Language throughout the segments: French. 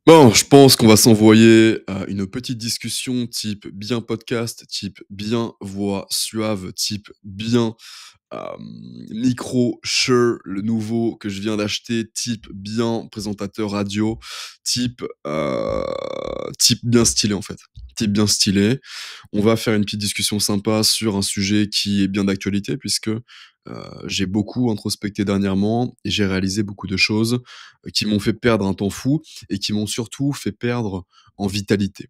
Bon, je pense qu'on va s'envoyer, une petite discussion type bien podcast, type bien voix suave, type bien, micro Shure, le nouveau que je viens d'acheter, type bien présentateur radio, type, type bien stylé, en fait. Type bien stylé. On va faire une petite discussion sympa sur un sujet qui est bien d'actualité puisque, j'ai beaucoup introspecté dernièrement et j'ai réalisé beaucoup de choses, qui m'ont fait perdre un temps fou et qui m'ont surtout fait perdre en vitalité,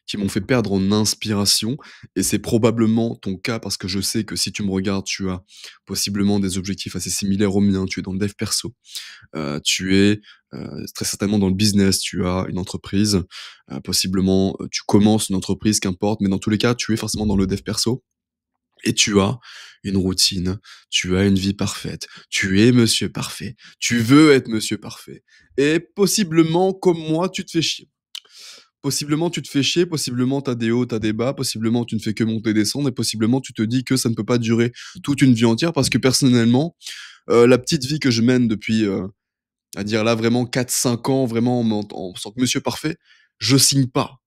qui m'ont fait perdre en inspiration et c'est probablement ton cas parce que je sais que si tu me regardes, tu as possiblement des objectifs assez similaires aux miens. Tu es dans le dev perso, tu es, très certainement dans le business, tu as une entreprise, possiblement, tu commences une entreprise, qu'importe, mais dans tous les cas, tu es forcément dans le dev perso et tu as une routine, tu as une vie parfaite, tu es monsieur parfait, tu veux être monsieur parfait et possiblement, comme moi, tu te fais chier. Possiblement, tu te fais chier, possiblement, tu as des hauts, tu as des bas, possiblement, tu ne fais que monter et descendre et possiblement, tu te dis que ça ne peut pas durer toute une vie entière parce que personnellement, la petite vie que je mène depuis, à dire là vraiment 4 5 ans, vraiment en tant que monsieur parfait, je signe pas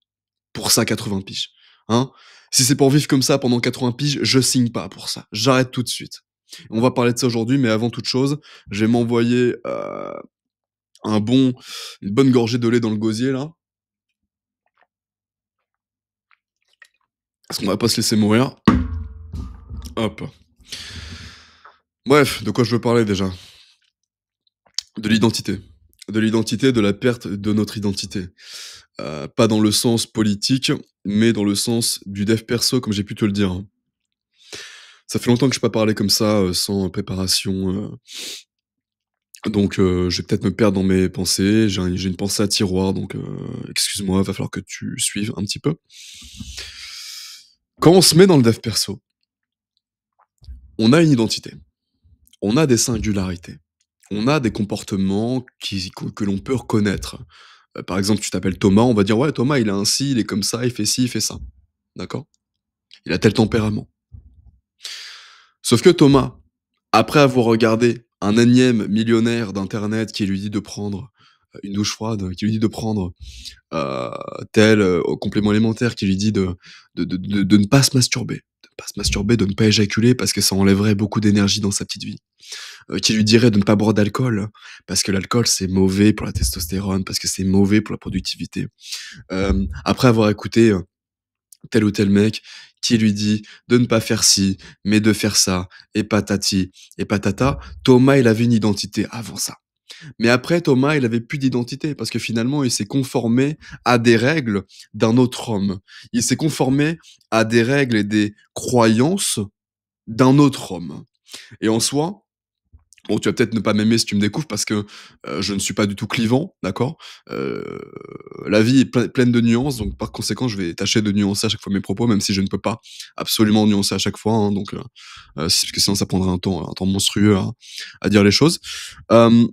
pour ça 80 piges, hein. Si c'est pour vivre comme ça pendant 80 piges, je signe pas pour ça. J'arrête tout de suite. On va parler de ça aujourd'hui, mais avant toute chose, je vais m'envoyer, un bon une bonne gorgée de lait dans le gosier là, parce qu'on va pas se laisser mourir. Hop. Bref, de quoi je veux parler déjà? De l'identité. De l'identité, de la perte de notre identité. Pas dans le sens politique, mais dans le sens du dev perso, comme j'ai pu te le dire, hein. Ça fait longtemps que je n'ai pas parlé comme ça, sans préparation, donc je vais peut-être me perdre dans mes pensées. J'ai une pensée à tiroir, donc excuse-moi, va falloir que tu suives un petit peu. Quand on se met dans le dev perso, on a une identité, on a des singularités, on a des comportements que l'on peut reconnaître. Par exemple, tu t'appelles Thomas, on va dire: «Ouais, Thomas, il est ainsi, il est comme ça, il fait ci, il fait ça». D'accord? Il a tel tempérament. Sauf que Thomas, après avoir regardé un énième millionnaire d'internet qui lui dit de prendre, une douche froide, qui lui dit de prendre, heu, tel, complément alimentaire, qui lui dit de ne pas se masturber, de ne pas éjaculer parce que ça enlèverait beaucoup d'énergie dans sa petite vie, qui lui dirait de ne pas boire d'alcool, parce que l'alcool c'est mauvais pour la testostérone, parce que c'est mauvais pour la productivité. Après avoir écouté, tel ou tel mec qui lui dit de ne pas faire ci, mais de faire ça, et patati et patata. Thomas, il avait une identité avant ça. Mais après, Thomas, il avait plus d'identité parce que finalement, il s'est conformé à des règles d'un autre homme. Il s'est conformé à des règles et des croyances d'un autre homme. Et en soi, bon, tu vas peut-être ne pas m'aimer si tu me découvres parce que, je ne suis pas du tout clivant, d'accord? Heu, la vie est pleine de nuances, donc par conséquent, je vais tâcher de nuancer à chaque fois mes propos, même si je ne peux pas absolument nuancer à chaque fois, hein, donc parce que sinon ça prendrait un temps monstrueux à dire les choses. Hem,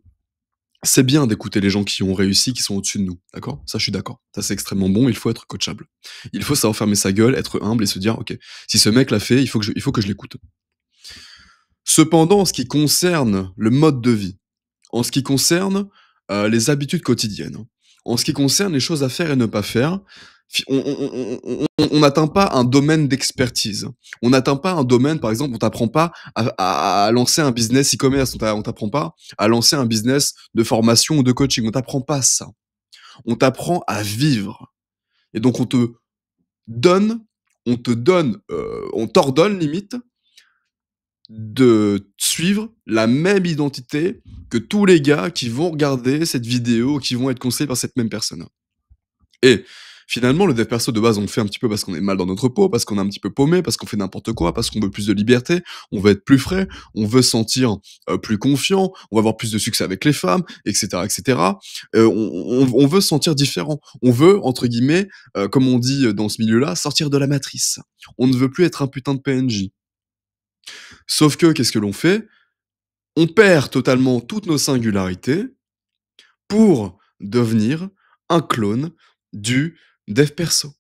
c'est bien d'écouter les gens qui ont réussi, qui sont au-dessus de nous, d'accord? Ça, je suis d'accord. Ça, c'est extrêmement bon, il faut être coachable. Il faut savoir fermer sa gueule, être humble et se dire: «OK, si ce mec l'a fait, il faut que je l'écoute». Cependant, en ce qui concerne le mode de vie, en ce qui concerne, les habitudes quotidiennes, en ce qui concerne les choses à faire et ne pas faire, fi on n'atteint pas un domaine d'expertise. On n'atteint pas un domaine, par exemple, on t'apprend pas à lancer un business e-commerce, on t'apprend pas à lancer un business de formation ou de coaching, on t'apprend pas ça. On t'apprend à vivre et donc donne on t'ordonne limite de suivre la même identité que tous les gars qui vont regarder cette vidéo, qui vont être conseillés par cette même personne. Et finalement, le dev perso de base, on le fait un petit peu parce qu'on est mal dans notre peau, parce qu'on est un petit peu paumé, parce qu'on fait n'importe quoi, parce qu'on veut plus de liberté, on veut être plus frais, on veut se sentir plus confiant, on va avoir plus de succès avec les femmes, etc., etc. On veut se sentir différent. On veut, entre guillemets, comme on dit dans ce milieu-là, sortir de la matrice. On ne veut plus être un putain de PNJ. Sauf que, qu'est-ce que l'on fait? On perd totalement toutes nos singularités pour devenir un clone du dev perso.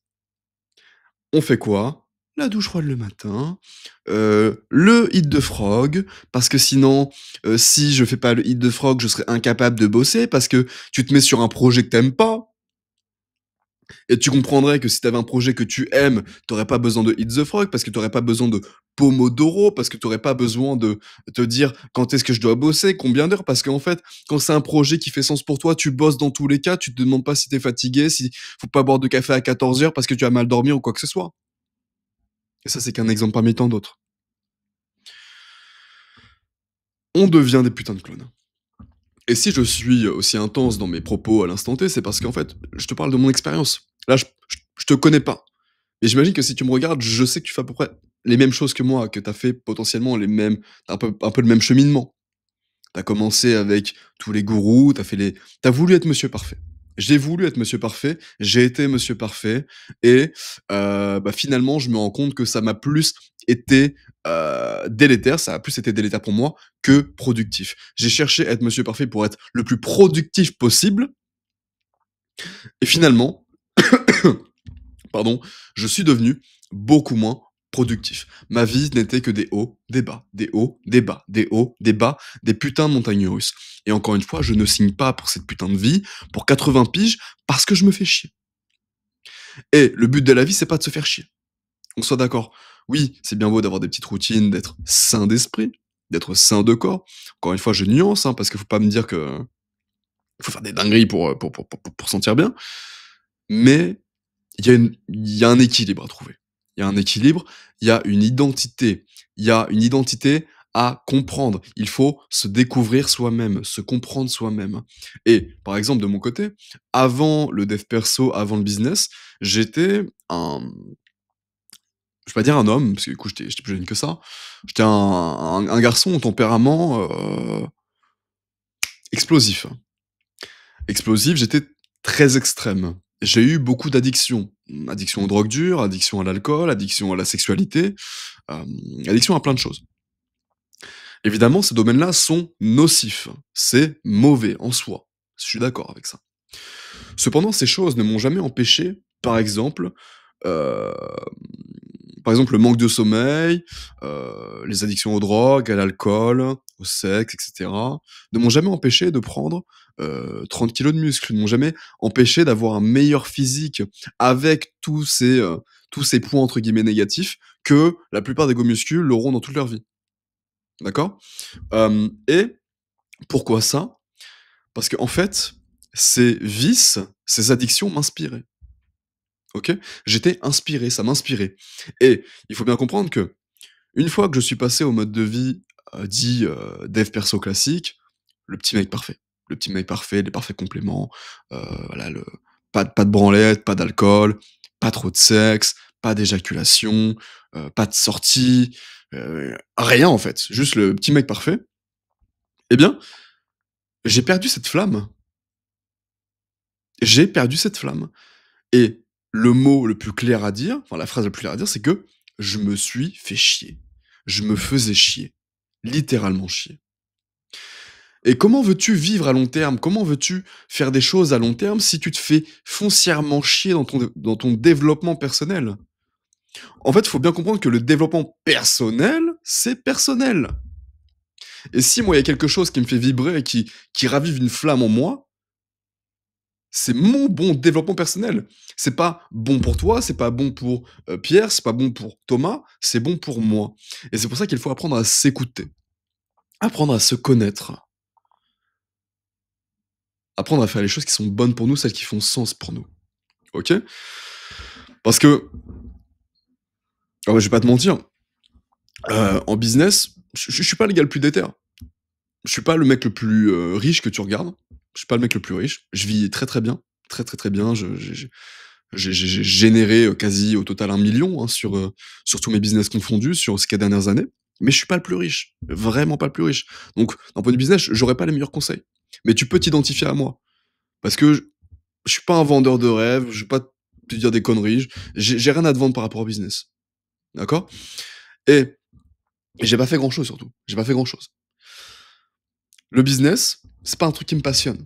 On fait quoi? La douche froide le matin, le hit de frog, parce que sinon, si je fais pas le hit de frog, je serais incapable de bosser parce que tu te mets sur un projet que tu pas. Et tu comprendrais que si tu avais un projet que tu aimes, tu aurais pas besoin de Hit the Frog, parce que tu aurais pas besoin de Pomodoro, parce que tu aurais pas besoin de te dire quand est-ce que je dois bosser, combien d'heures, parce qu'en fait, quand c'est un projet qui fait sens pour toi, tu bosses dans tous les cas, tu te demandes pas si tu es fatigué, si faut pas boire de café à 14 heures parce que tu as mal dormi ou quoi que ce soit. Et ça, c'est qu'un exemple parmi tant d'autres. On devient des putains de clones. Et si je suis aussi intense dans mes propos à l'instant T, c'est parce qu'en fait, je te parle de mon expérience. Là, je te connais pas. Et j'imagine que si tu me regardes, je sais que tu fais à peu près les mêmes choses que moi, que tu as fait potentiellement les mêmes, un peu le même cheminement. Tu as commencé avec tous les gourous, tu as voulu être monsieur parfait. J'ai voulu être monsieur parfait, j'ai été monsieur parfait et bah, finalement, je me rends compte que ça m'a plus été, délétère, ça a plus été délétère pour moi que productif. J'ai cherché à être monsieur parfait pour être le plus productif possible et finalement, pardon, je suis devenu beaucoup moins productif. Ma vie n'était que des hauts, des bas, des hauts, des bas, des hauts, des bas, des putains de montagnes russes. Et encore une fois, je ne signe pas pour cette putain de vie, pour 80 piges, parce que je me fais chier. Et le but de la vie, c'est pas de se faire chier. On soit d'accord. Oui, c'est bien beau d'avoir des petites routines, d'être sain d'esprit, d'être sain de corps. Encore une fois, je nuance, hein, parce qu'il faut pas me dire que faut faire des dingueries pour sentir bien. Mais il y a un équilibre à trouver. Il y a un équilibre, il y a une identité. Il y a une identité à comprendre. Il faut se découvrir soi-même, se comprendre soi-même. Et par exemple, de mon côté, avant le dev perso, avant le business, j'étais un je vais pas dire un homme, parce que du coup j'étais plus jeune que ça. J'étais un garçon au tempérament, explosif. Explosif, j'étais très extrême. J'ai eu beaucoup d'addictions. Addiction aux drogues dures, addiction à l'alcool, addiction à la sexualité, addiction à plein de choses. Évidemment, ces domaines-là sont nocifs. C'est mauvais en soi. Je suis d'accord avec ça. Cependant, ces choses ne m'ont jamais empêché, heu, par exemple, le manque de sommeil, les addictions aux drogues, à l'alcool, au sexe, et cetera, ne m'ont jamais empêché de prendre, 30 kilogrammes de muscles, ne m'ont jamais empêché d'avoir un meilleur physique avec tous ces points entre guillemets «négatifs» que la plupart des go muscu l'auront dans toute leur vie. D'accord? Et pourquoi ça? Parce qu'en fait, ces vices, ces addictions m'inspiraient. OK? J'étais inspiré, ça m'inspirait. Et il faut bien comprendre que une fois que je suis passé au mode de vie, dit, dev perso classique, le petit mec parfait. Le petit mec parfait, les parfaits compléments, voilà le pas de branlette, pas d'alcool, pas trop de sexe, pas d'éjaculation, pas de sortie, rien en fait, juste le petit mec parfait. Eh bien, j'ai perdu cette flamme. J'ai perdu cette flamme. Et le mot le plus clair à dire, enfin la phrase la plus claire à dire, c'est que je me suis fait chier. Je me faisais chier. Littéralement chier. Et comment veux-tu vivre à long terme? Comment veux-tu faire des choses à long terme si tu te fais foncièrement chier dans ton développement personnel? En fait, il faut bien comprendre que le développement personnel, c'est personnel. Et si moi, il y a quelque chose qui me fait vibrer et qui ravive une flamme en moi, c'est mon bon développement personnel. C'est pas bon pour toi, c'est pas bon pour Pierre, c'est pas bon pour Thomas, c'est bon pour moi. Et c'est pour ça qu'il faut apprendre à s'écouter, apprendre à se connaître, apprendre à faire les choses qui sont bonnes pour nous, celles qui font sens pour nous. Ok? Parce que, ah ouais, je vais pas te mentir, en business, je suis pas le gars le plus déter. Je suis pas le mec le plus riche que tu regardes. Je suis pas le mec le plus riche. Je vis très très bien, très très très bien. J'ai généré, quasi au total 1 million, hein, sur tous mes business confondus sur ces 4 dernières années. Mais je suis pas le plus riche, vraiment pas le plus riche. Donc d'un point de vue business, j'aurais pas les meilleurs conseils. Mais tu peux t'identifier à moi. Parce que je suis pas un vendeur de rêves, je vais pas te dire des conneries, j'ai rien à te vendre par rapport au business. D'accord? Et j'ai pas fait grand chose surtout, j'ai pas fait grand chose. Le business, c'est pas un truc qui me passionne.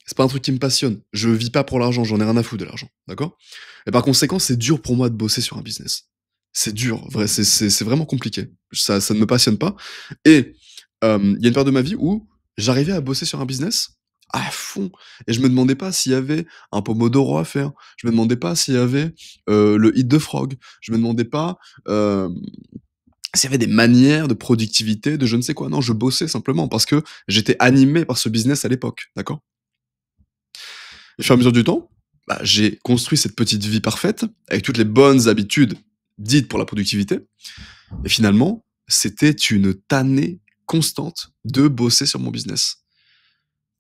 C'est pas un truc qui me passionne. Je vis pas pour l'argent, j'en ai rien à foutre de l'argent, d'accord? Et par conséquent, c'est dur pour moi de bosser sur un business. C'est dur, vrai, c'est vraiment compliqué. Ça ne me passionne pas et il y a une période de ma vie où j'arrivais à bosser sur un business à fond, et je me demandais pas s'il y avait un pomodoro à faire. Je me demandais pas s'il y avait, le Eat the Frog. Je me demandais pas, hem, s'il y avait des manières de productivité, de je ne sais quoi. Non, je bossais simplement parce que j'étais animé par ce business à l'époque, d'accord? Et au fur et à mesure du temps, bah, j'ai construit cette petite vie parfaite avec toutes les bonnes habitudes dites pour la productivité, et finalement, c'était une tannée constante de bosser sur mon business.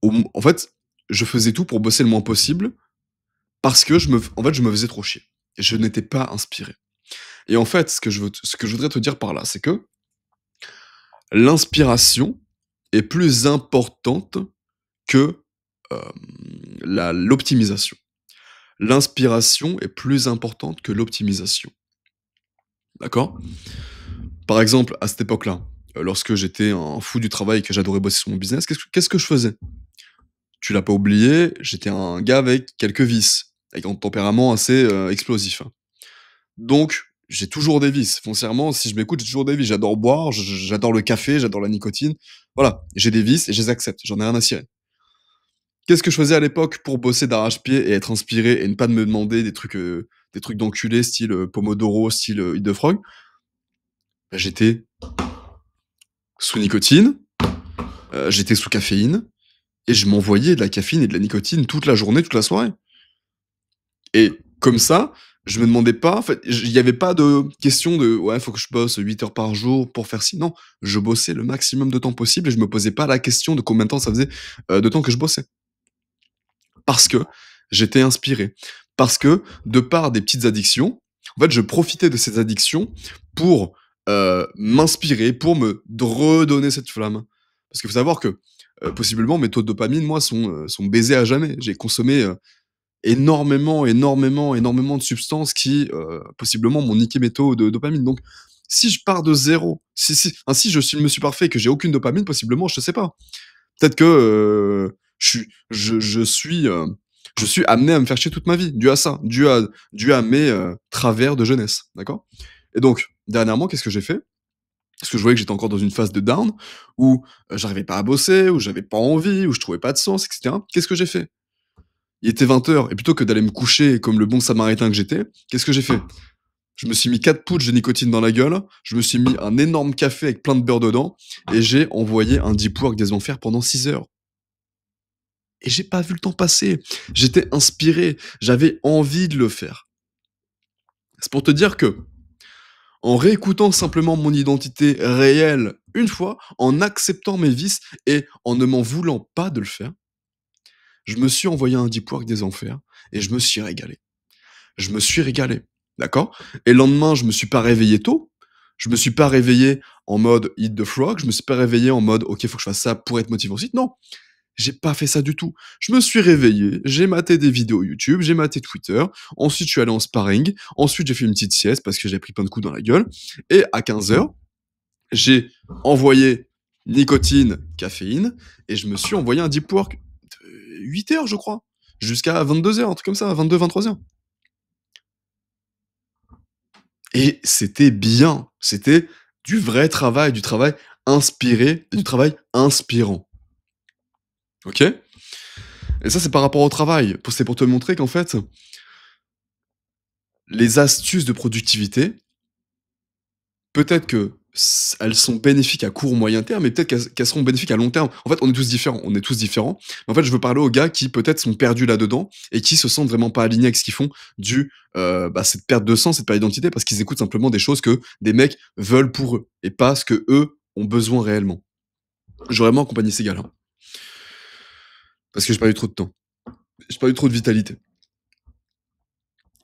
En fait, je faisais tout pour bosser le moins possible parce que je me faisais trop chier. Et je n'étais pas inspiré. Et en fait, ce que je voudrais te dire par là, c'est que l'inspiration est plus importante que, l'optimisation. L'inspiration est plus importante que l'optimisation. D'accord? Par exemple, à cette époque-là, lorsque j'étais un fou du travail et que j'adorais bosser sur mon business, qu'est-ce que je faisais? Tu l'as pas oublié, j'étais un gars avec quelques vices, avec un tempérament assez, explosif, hein. Donc, j'ai toujours des vices. Foncièrement, si je m'écoute, j'ai toujours des vices. J'adore boire, j'adore le café, j'adore la nicotine. Voilà, j'ai des vices et je les accepte, j'en ai rien à cirer. Qu'est-ce que je faisais à l'époque pour bosser d'arrache-pied et être inspiré et ne pas me demander des trucs d'enculé style, Pomodoro, style, Eat the Frog? Bah, j'étais sous nicotine, j'étais sous caféine et je m'envoyais de la caféine et de la nicotine toute la journée, toute la soirée. Et comme ça, je me demandais pas, en fait, il y avait pas de question de: «Ouais, faut que je bosse 8 heures par jour pour faire ci». Non, je bossais le maximum de temps possible et je me posais pas la question de combien de temps ça faisait, de temps que je bossais. Parce que j'étais inspiré. Parce que, de par des petites addictions, en fait, je profitais de ces addictions pour, m'inspirer, pour me redonner cette flamme. Parce qu'il faut savoir que, possiblement mes taux de dopamine, moi, sont baisés à jamais. J'ai consommé, énormément, énormément, énormément de substances qui, possiblement m'ont niqué mes taux de dopamine. Donc, si je pars de zéro, si je suis me suis parfait et que j'ai aucune dopamine, possiblement, je sais pas. Peut-être que, je suis amené à me faire chier toute ma vie, dû à ça, dû à mes, travers de jeunesse, d'accord? Et donc, dernièrement, qu'est-ce que j'ai fait? Parce que je voyais que j'étais encore dans une phase de down où, j'arrivais pas à bosser, où j'avais pas envie, où je trouvais pas de sens et cetera. Qu'est-ce que j'ai fait? Il était 20 heures et plutôt que d'aller me coucher comme le bon samaritain que j'étais, qu'est-ce que j'ai fait? Je me suis mis 4 poutres de nicotine dans la gueule, je me suis mis un énorme café avec plein de beurre dedans et j'ai envoyé un deep work des enfers pendant 6 heures. Et j'ai pas vu le temps passer. J'étais inspiré, j'avais envie de le faire. C'est pour te dire que, en réécoutant simplement mon identité réelle une fois, en acceptant mes vices et en ne m'en voulant pas de le faire, je me suis envoyé un deep work des enfers et je me suis régalé. Je me suis régalé, d'accord? Et le lendemain, je me suis pas réveillé tôt. Je me suis pas réveillé en mode Eat the Frog. Je me suis pas réveillé en mode OK, faut que je fasse ça pour être motivé au site. Non, j'ai pas fait ça du tout. Je me suis réveillé, j'ai maté des vidéos YouTube, j'ai maté Twitter. Ensuite, je suis allé en sparring. Ensuite, j'ai fait une petite sieste parce que j'ai pris plein de coups dans la gueule. Et à 15 heures, j'ai envoyé nicotine, caféine et je me suis envoyé un deep work de 8 heures, je crois, jusqu'à 22 heures, un truc comme ça, 22-23 heures. Et c'était bien. C'était du vrai travail, du travail inspiré, du travail inspirant. OK? Et ça, c'est par rapport au travail. C'est pour te montrer qu'en fait, les astuces de productivité, peut-être que elles sont bénéfiques à court ou moyen terme, mais peut-être qu'elles seront bénéfiques à long terme. En fait, on est tous différents. On est tous différents. Mais en fait, je veux parler aux gars qui peut-être sont perdus là-dedans et qui se sentent vraiment pas alignés avec ce qu'ils font, dû cette perte de sens, cette perte d'identité, parce qu'ils écoutent simplement des choses que des mecs veulent pour eux et pas ce que eux ont besoin réellement. Je veux vraiment accompagner ces gars-là parce que j'ai pas eu trop de temps. J'ai pas eu trop de vitalité.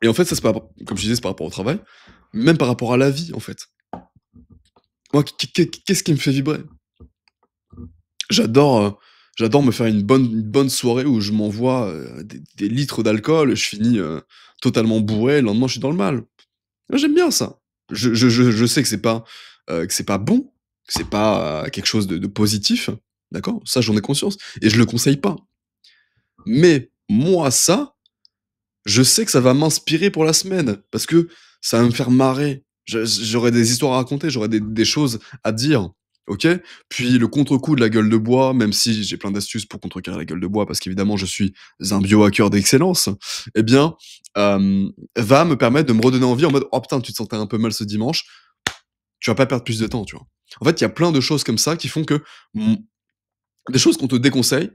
Et en fait, ça c'est par rapport, comme je disais, c'est par rapport au travail, même par rapport à la vie, en fait. Moi, qu'est-ce qui me fait vibrer? J'adore, j'adore me faire une bonne soirée où je m'envoie, des litres d'alcool, je finis, totalement bourré, le lendemain je suis dans le mal. Moi j'aime bien ça. Je sais que c'est pas bon, que c'est pas, quelque chose de positif, d'accord? Ça j'en ai conscience et je le conseille pas. Mais moi ça, je sais que ça va m'inspirer pour la semaine parce que ça va me faire marrer. J'aurai des histoires à raconter, j'aurai des choses à dire OK? Puis le contre-coup de la gueule de bois, même si j'ai plein d'astuces pour contrecarrer la gueule de bois, parce qu'évidemment je suis un biohacker d'excellence, eh bien, va me permettre de me redonner envie en mode: «Oh putain, tu te sentais un peu mal ce dimanche, tu vas pas perdre plus de temps», tu vois? En fait, il y a plein de choses comme ça qui font que, mmh, des choses qu'on te déconseille,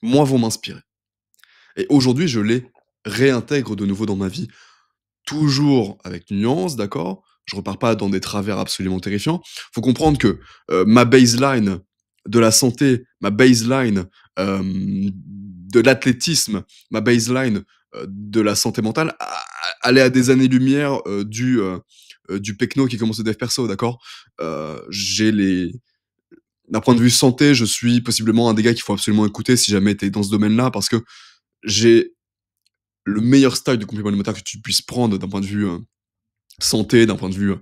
moi, vont m'inspirer. Et aujourd'hui, je les réintègre de nouveau dans ma vie. Toujours avec nuance, d'accord? Je repars pas dans des travers absolument terrifiants. Faut comprendre que, ma baseline de la santé, ma baseline, de l'athlétisme, ma baseline, de la santé mentale, elle est à des années-lumière, du pecno qui commence au dev perso, d'accord? J'ai les D'un point de vue santé, je suis possiblement un des gars qu'il faut absolument écouter si jamais tu es dans ce domaine-là, parce que j'ai le meilleur style de complément alimentaire que tu puisses prendre d'un point de vue, santé, d'un point de vue,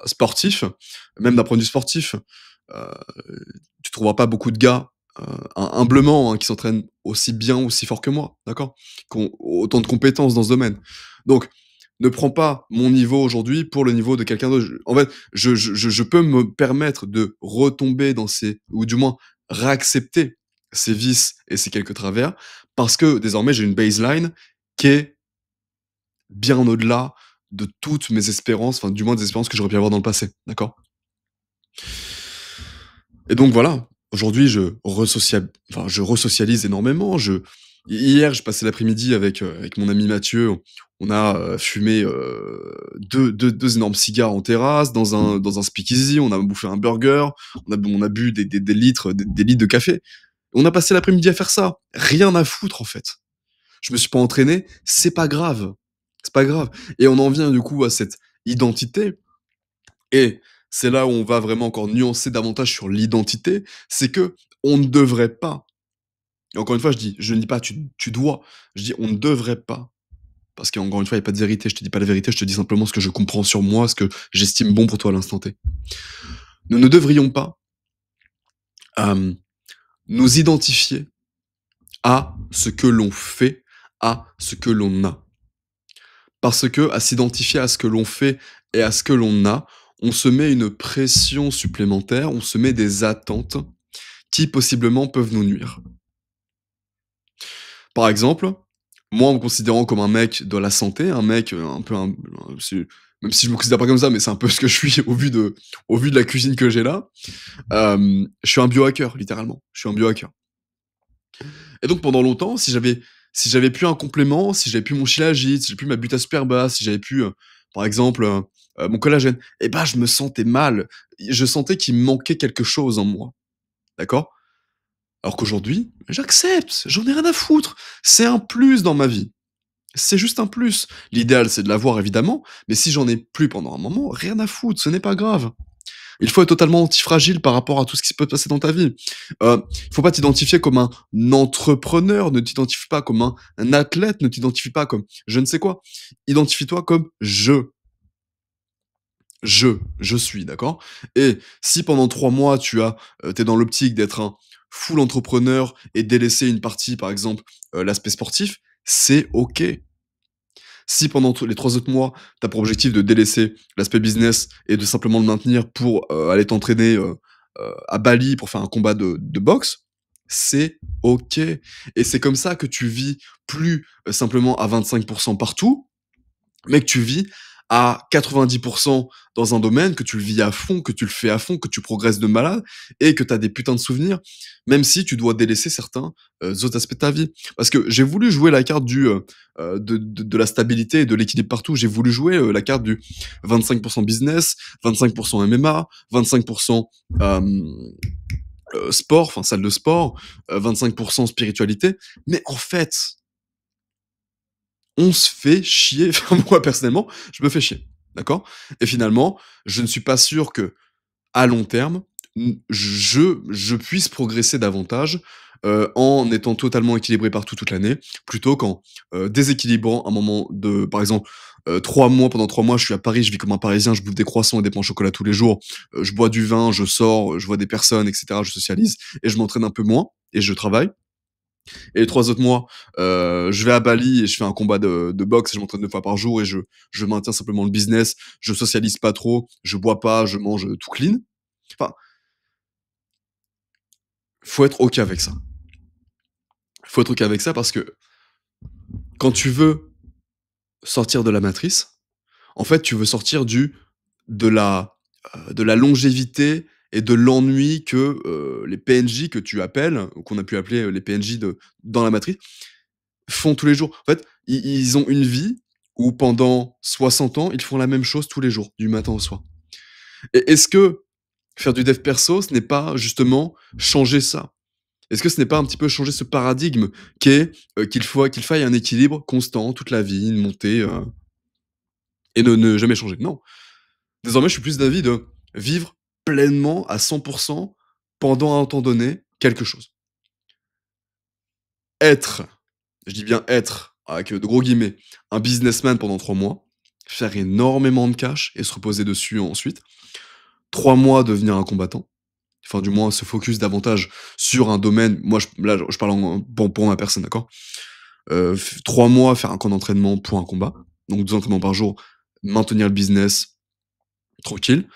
sportif, même d'un point de vue sportif, heu, tu trouveras pas beaucoup de gars, humblement, hein, qui s'entraînent aussi bien, aussi fort que moi, d'accord? Qui ont autant de compétences dans ce domaine. Donc, ne prends pas mon niveau aujourd'hui pour le niveau de quelqu'un d'autre. En fait, je peux me permettre de retomber dans ces, ou du moins réaccepter ces vices et ces quelques travers, parce que désormais j'ai une baseline qui est bien au-delà de toutes mes espérances, enfin du moins des espérances que j'aurais pu avoir dans le passé, d'accord? Et donc voilà, aujourd'hui je resocialise énormément, hier, je passais l'après-midi avec mon ami Mathieu, on a, fumé, 2 énormes cigares en terrasse, dans un speakeasy, on a bouffé un burger, on a bu des litres de café. On a passé l'après-midi à faire ça, rien à foutre en fait. Je me suis pas entraîné, c'est pas grave. Et on en vient du coup à cette identité, et c'est là où on va vraiment encore nuancer davantage sur l'identité, c'est que on ne devrait pas, et encore une fois je ne dis pas tu dois, je dis on ne devrait pas, parce qu'encore une fois il y a pas de vérité, je te dis pas la vérité, je te dis simplement ce que je comprends sur moi, ce que j'estime bon pour toi à l'instant T. Nous ne devrions pas, hem, nous identifier à ce que l'on fait, à ce que l'on a. Parce que à s'identifier à ce que l'on fait et à ce que l'on a, on se met une pression supplémentaire, on se met des attentes qui possiblement peuvent nous nuire. Par exemple, moi en me considérant comme un mec de la santé, un mec, un peu même si je me considère pas comme ça, mais c'est un peu ce que je suis au vu de la cuisine que j'ai là, je suis un biohacker littéralement, je suis un biohacker. Et donc pendant longtemps, si j'avais plus un complément, si j'avais plus mon Shilajit, si j'avais plus ma Buta Superba, si j'avais plus, par exemple, mon collagène, et ben je me sentais mal. Je sentais qu'il me manquait quelque chose en moi, d'accord? Alors qu'aujourd'hui, j'accepte, j'en ai rien à foutre. C'est un plus dans ma vie. C'est juste un plus. L'idéal, c'est de l'avoir évidemment, mais si j'en ai plus pendant un moment, rien à foutre, ce n'est pas grave. Il faut être totalement antifragile par rapport à tout ce qui se peut passer dans ta vie. Il faut pas t'identifier comme un entrepreneur, ne t'identifie pas comme un athlète, ne t'identifie pas comme je ne sais quoi. Identifie-toi comme je suis, d'accord? Et si pendant 3 mois tu es dans l'optique d'être un full entrepreneur et délaisser une partie, par exemple, l'aspect sportif, c'est OK. Si pendant les 3 autres mois, tu as pour objectif de délaisser l'aspect business et de simplement le maintenir pour, aller t'entraîner, à Bali pour faire un combat de boxe, c'est OK. Et c'est comme ça que tu vis plus, simplement à 25 partout, mais que tu vis à 90 dans un domaine, que tu le vis à fond, que tu le fais à fond, que tu progresses de malade et que tu as des putains de souvenirs, même si tu dois délaisser certains, autres aspects de ta vie. Parce que j'ai voulu jouer la carte de la stabilité et de l'équilibre partout. J'ai voulu jouer, la carte du 25 business, 25 MMA, 25 hem, sport, enfin salle de sport, 25 spiritualité. Mais en fait, on se fait chier, enfin moi personnellement, je me fais chier, d'accord? Et finalement, je ne suis pas sûr que à long terme, je puisse progresser davantage, en étant totalement équilibré partout toute l'année, plutôt qu'en, déséquilibrant un moment de par exemple, 3 mois pendant 3 mois, je suis à Paris, je vis comme un Parisien, je bouffe des croissants et des pains au chocolat tous les jours, je bois du vin, je sors, je vois des personnes et cetera, je socialise et je m'entraîne un peu moins et je travaille. Et les 3 autres mois, je vais à Bali et je fais un combat de boxe et je m'entraîne 2 fois par jour et je maintiens simplement le business, je socialise pas trop, je bois pas, je mange, tout clean. Enfin, faut être OK avec ça. Faut être OK avec ça parce que quand tu veux sortir de la matrice, en fait, tu veux sortir de la longévité et de l'ennui que, les PNJ que tu appelles, ou qu'on a pu appeler, les PNJ dans la matrice, font tous les jours. En fait, ils ont une vie où pendant 60 ans, ils font la même chose tous les jours, du matin au soir. Et est-ce que faire du dev perso, ce n'est pas justement changer ça? Est-ce que ce n'est pas un petit peu changer ce paradigme qu'est, qu'il faille un équilibre constant toute la vie, une montée, et ne jamais changer? Non. Désormais, je suis plus d'avis de vivre pleinement à 100% pendant un temps donné quelque chose. Être, je dis bien être, avec de gros guillemets, un businessman pendant 3 mois, faire énormément de cash et se reposer dessus ensuite. 3 mois devenir un combattant, enfin du moins se focus davantage sur un domaine. Moi, là, je parle pour ma personne, d'accord? 3 mois faire un camp d'entraînement pour un combat, donc 2 entraînements par jour, maintenir le business tranquille.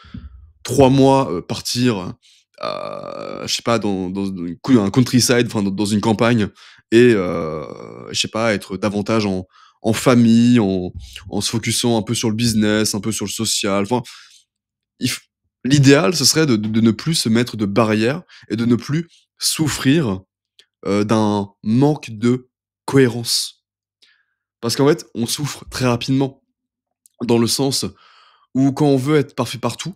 3 mois, partir, je sais pas, dans un countryside, enfin dans une campagne et je sais pas, être davantage en famille, en se focusant un peu sur le business, un peu sur le social. Enfin, il f l'idéal, ce serait de ne plus se mettre de barrières et de ne plus souffrir, d'un manque de cohérence. Parce qu'en fait, on souffre très rapidement, dans le sens où quand on veut être parfait partout,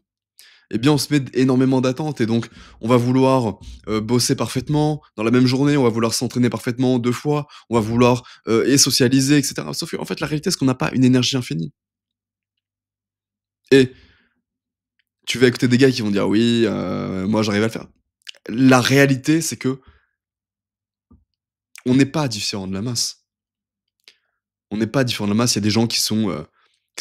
eh bien, on se met énormément d'attentes et donc on va vouloir, bosser parfaitement dans la même journée, on va vouloir s'entraîner parfaitement 2 fois, on va vouloir, et socialiser et cetera. Sauf qu'en fait, la réalité, c'est qu'on n'a pas une énergie infinie et tu vas écouter des gars qui vont dire: «Oui, moi j'arrive à le faire». La réalité, c'est que on n'est pas différent de la masse. On n'est pas différent de la masse, il y a des gens qui sont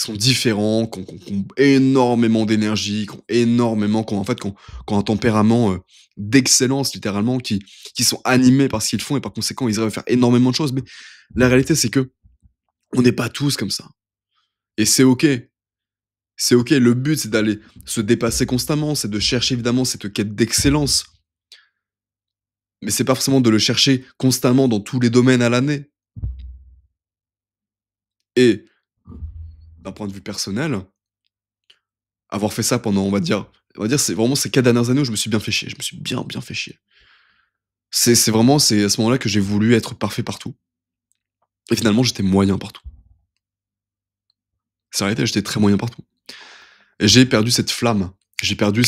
différents, qui ont énormément d'énergie, qui ont un tempérament, d'excellence littéralement, qui sont animés par ce qu'ils font et par conséquent, ils arrivent à faire énormément de choses. Mais la réalité, c'est que on n'est pas tous comme ça et c'est OK. C'est OK. Le but, c'est d'aller se dépasser constamment, c'est de chercher évidemment cette quête d'excellence, mais c'est pas forcément de le chercher constamment dans tous les domaines à l'année et d'un point de vue personnel, avoir fait ça pendant, on va dire c'est vraiment ces 4 dernières années où je me suis bien fait chier. Je me suis bien, bien fait chier. C'est à ce moment-là que j'ai voulu être parfait partout et finalement j'étais moyen partout. C'est la réalité, j'étais très moyen partout et j'ai perdu cette flamme. J'ai perdu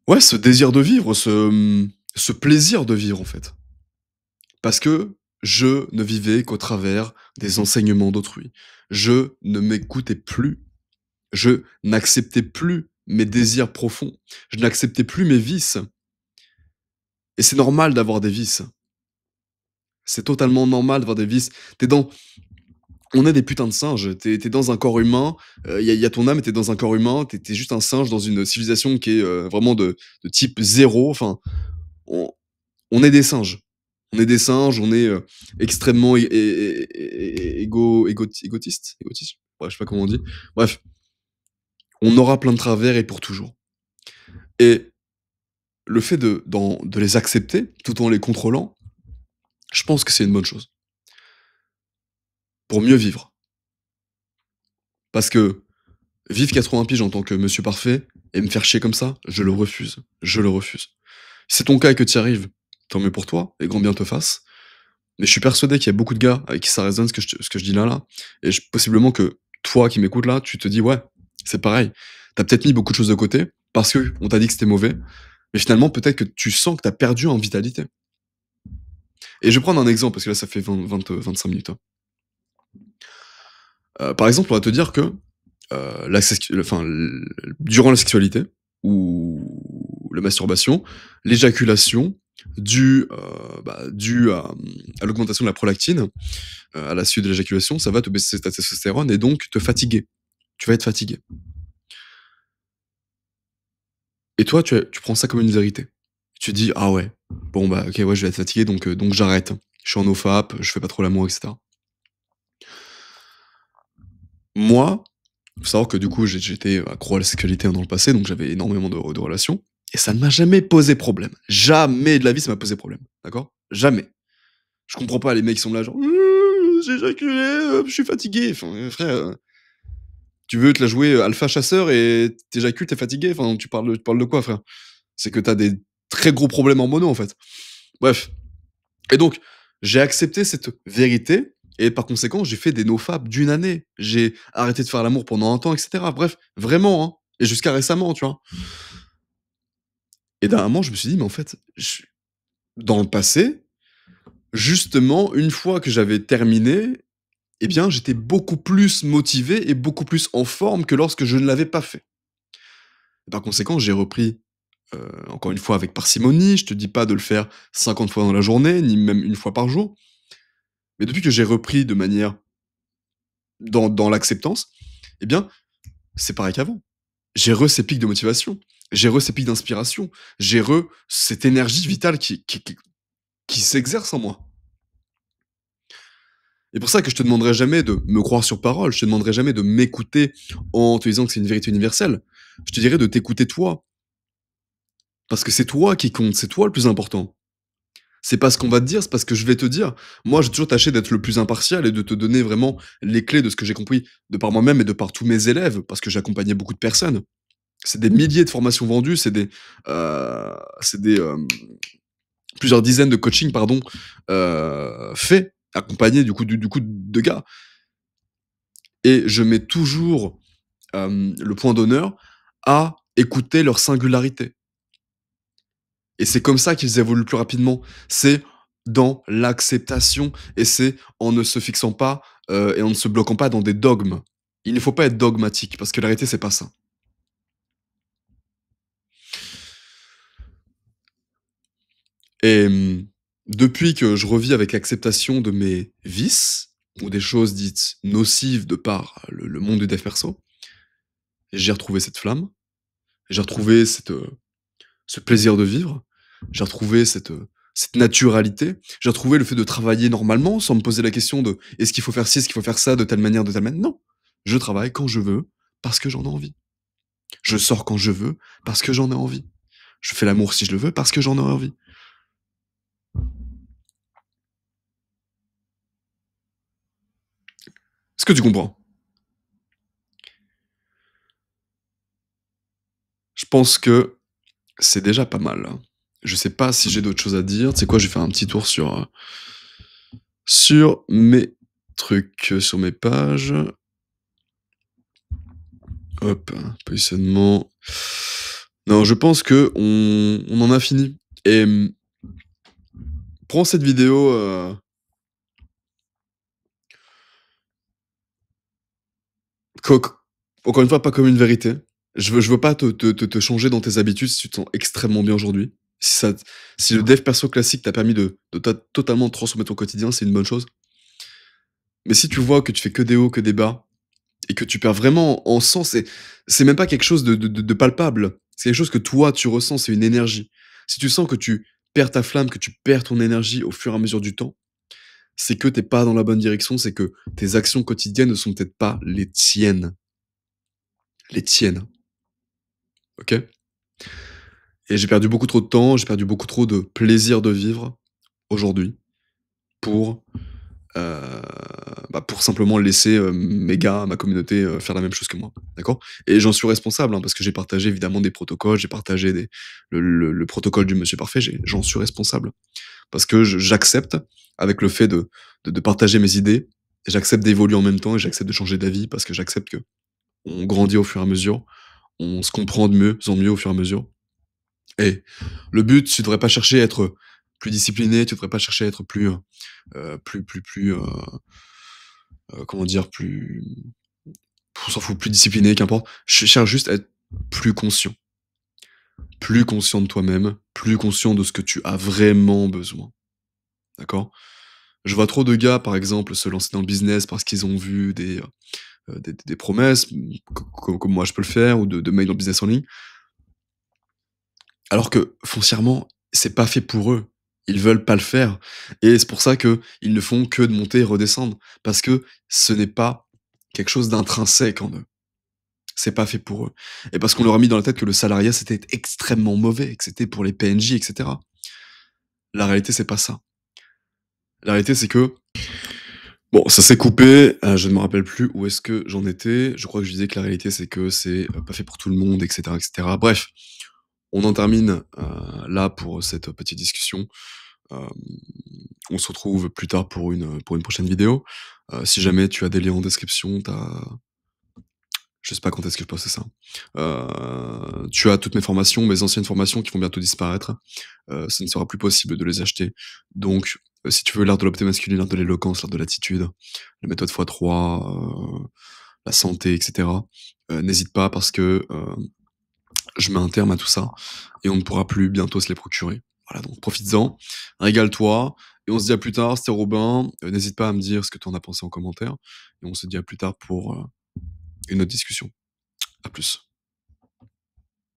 ouais, ce désir de vivre, ce plaisir de vivre, en fait. Parce que je ne vivais qu'au travers des enseignements d'autrui. Je ne m'écoutais plus. Je n'acceptais plus mes désirs profonds. Je n'acceptais plus mes vices et c'est normal d'avoir des vices. C'est totalement normal d'avoir des vices. Tu dans On est des putains de singes. Tu es dans un corps humain, il y a ton âme et tu es dans un corps humain, tu es juste un singe dans une civilisation qui est, vraiment de type zéro. Enfin, on on est des singes. On est des singes, on est, extrêmement égotiste? Égotiste? Ouais, je sais pas comment on dit. Bref, on aura plein de travers et pour toujours et le fait de les accepter, tout en les contrôlant, je pense que c'est une bonne chose. Pour mieux vivre. Parce que vivre 80 piges en tant que monsieur parfait et me faire chier comme ça, je le refuse. Je le refuse. Si c'est ton cas et que tu y arrives, tant mieux pour toi et grand bien te fasse. Mais je suis persuadé qu'il y a beaucoup de gars avec qui ça résonne ce que je dis là et possiblement que toi qui m'écoutes là, tu te dis: «Ouais, c'est pareil». T'as peut-être mis beaucoup de choses de côté parce que on t'a dit que c'était mauvais, mais finalement peut-être que tu sens que t'as perdu en vitalité et je vais prendre un exemple parce que là ça fait 25 minutes, hein. Par exemple, on va te dire que, durant la sexualité ou la masturbation, l'éjaculation due à l'augmentation de la prolactine, à la suite de l'éjaculation, ça va te baisser ta testostérone et donc te fatiguer. Tu vas être fatigué et toi, tu prends ça comme une vérité. Tu dis: «Ah ouais, bon bah, OK, ouais, je vais être fatigué donc j'arrête. Je suis en nofap, je fais pas trop l'amour et cetera». Moi, Faut savoir que du coup, j'étais accro à la sexualité, dans le passé, donc j'avais énormément de relations et ça ne m'a jamais posé problème. Jamais de la vie ça m'a posé problème, d'accord? Jamais. Je comprends pas les mecs qui sont là genre: j'ai éjaculé, je suis fatigué». Enfin, frère, tu veux te la jouer, alpha chasseur et tu éjacules, tu fatigué? Enfin, tu parles de quoi, frère? C'est que t'as des très gros problèmes hormonaux, en fait. Bref. Et donc, j'ai accepté cette vérité et par conséquent, j'ai fait des nofap d'une année. J'ai arrêté de faire l'amour pendant un temps et cetera. Bref, vraiment, hein, et jusqu'à récemment, tu vois? Et d'un moment, je me suis dit: «Mais en fait, je» dans le passé, justement, une fois que j'avais terminé, eh bien, j'étais beaucoup plus motivé et beaucoup plus en forme que lorsque je ne l'avais pas fait. Par conséquent, j'ai repris, encore une fois avec parcimonie. Je te dis pas de le faire 50 fois dans la journée, ni même une fois par jour. Mais depuis que j'ai repris de manière dans l'acceptance, eh bien, c'est pareil qu'avant. J'ai ces pics de motivation, j'ai ces pics d'inspiration, j'ai cette énergie vitale qui s'exerce en moi. Et pour ça que je te demanderai jamais de me croire sur parole, je te demanderai jamais de m'écouter en te disant que c'est une vérité universelle. Je te dirais de t'écouter toi, parce que c'est toi qui compte, c'est toi le plus important. C'est pas ce qu'on va te dire, c'est pas ce que je vais te dire. Moi, j'ai toujours tâché d'être le plus impartial et de te donner vraiment les clés de ce que j'ai compris de par moi-même et de par tous mes élèves, parce que j'accompagnais beaucoup de personnes. C'est des milliers de formations vendues, c'est des, plusieurs dizaines de coachings, pardon, faits, accompagnés du coup de gars. Et je mets toujours, le point d'honneur à écouter leur singularité. Et c'est comme ça qu'ils évoluent le plus rapidement. C'est dans l'acceptation et c'est en ne se fixant pas, et en ne se bloquant pas dans des dogmes. Il ne faut pas être dogmatique parce que la réalité, c'est pas ça. Et depuis que je revis avec l'acceptation de mes vices ou des choses dites nocives de par le monde du dev perso, j'ai retrouvé cette flamme, j'ai retrouvé ce plaisir de vivre, j'ai retrouvé cette naturalité, j'ai retrouvé le fait de travailler normalement sans me poser la question de: «Est-ce qu'il faut faire ci? Est-ce qu'il faut faire ça de telle manière, de telle manière?» Non, je travaille quand je veux, parce que j'en ai envie. Je sors quand je veux, parce que j'en ai envie. Je fais l'amour si je le veux, parce que j'en ai envie. Est-ce que tu comprends? Je pense que c'est déjà pas mal, hein. Je sais pas si j'ai d'autres choses à dire. Tu sais quoi? Je vais faire un petit tour sur mes trucs, sur mes pages. Hop, positionnement. Non, je pense qu'on en a fini et prends cette vidéo, co c encore une fois, pas comme une vérité. Je veux pas te changer dans tes habitudes si tu te sens extrêmement bien aujourd'hui. Si le dev perso classique t'a permis de totalement transformer ton quotidien, c'est une bonne chose. Mais si tu vois que tu fais que des hauts, que des bas et que tu perds vraiment en sens, c'est même pas quelque chose de palpable. C'est quelque chose que toi, tu ressens, c'est une énergie. Si tu sens que tu perds ta flamme, que tu perds ton énergie au fur et à mesure du temps, c'est que t'es pas dans la bonne direction, c'est que tes actions quotidiennes ne sont peut-être pas les tiennes. Les tiennes, OK? Et j'ai perdu beaucoup trop de temps, j'ai perdu beaucoup trop de plaisir de vivre aujourd'hui pour, heu, pour simplement laisser, mes gars, ma communauté, faire la même chose que moi, d'accord? Et j'en suis responsable, hein, parce que j'ai partagé évidemment des protocoles, j'ai partagé le protocole du monsieur parfait, j'en suis responsable. Parce que j'accepte avec le fait de partager mes idées, et j'accepte d'évoluer en même temps et j'accepte de changer d'avis parce que j'accepte que on grandit au fur et à mesure, on se comprend de mieux en mieux au fur et à mesure. Et le but, tu devrais pas chercher à être plus discipliné, tu devrais pas chercher à être comment dire? On s'en fout, plus discipliné, qu'importe. Je cherche juste à être plus conscient. Plus conscient de toi-même, plus conscient de ce que tu as vraiment besoin, d'accord? Je vois trop de gars, par exemple, se lancer dans le business parce qu'ils ont vu des promesses, comme moi je peux le faire, ou de mecs dans le business en ligne, alors que foncièrement, c'est pas fait pour eux. Ils veulent pas le faire et c'est pour ça qu'ils ne font que de monter et redescendre parce que ce n'est pas quelque chose d'intrinsèque en eux. C'est pas fait pour eux. Et parce qu'on leur a mis dans la tête que le salariat, c'était extrêmement mauvais, que c'était pour les PNJ, et cetera. La réalité, c'est pas ça. La réalité, c'est que bon, ça s'est coupé, je ne me rappelle plus où est-ce que j'en étais. Je crois que je disais que la réalité, c'est que c'est, pas fait pour tout le monde, et cetera, et cetera. Bref, on en termine, là pour cette petite discussion. Hem, on se retrouve plus tard pour une prochaine vidéo. Si jamais tu as des liens en description, je sais pas quand est-ce que je poste ça. Tu as toutes mes formations, mes anciennes formations qui vont bientôt disparaître. Ça ne sera plus possible de les acheter. Donc, si tu veux l'art de l'opté masculine, l'art de l'éloquence, l'art de l'attitude, la méthode x3, la santé, et cetera, n'hésite pas parce que, je mets un terme à tout ça et on ne pourra plus bientôt se les procurer. Voilà, donc profites-en, régale-toi et on se dit à plus tard. C'était Robin, n'hésite pas à me dire ce que tu en as pensé en commentaire et on se dit à plus tard pour, une autre discussion. À plus.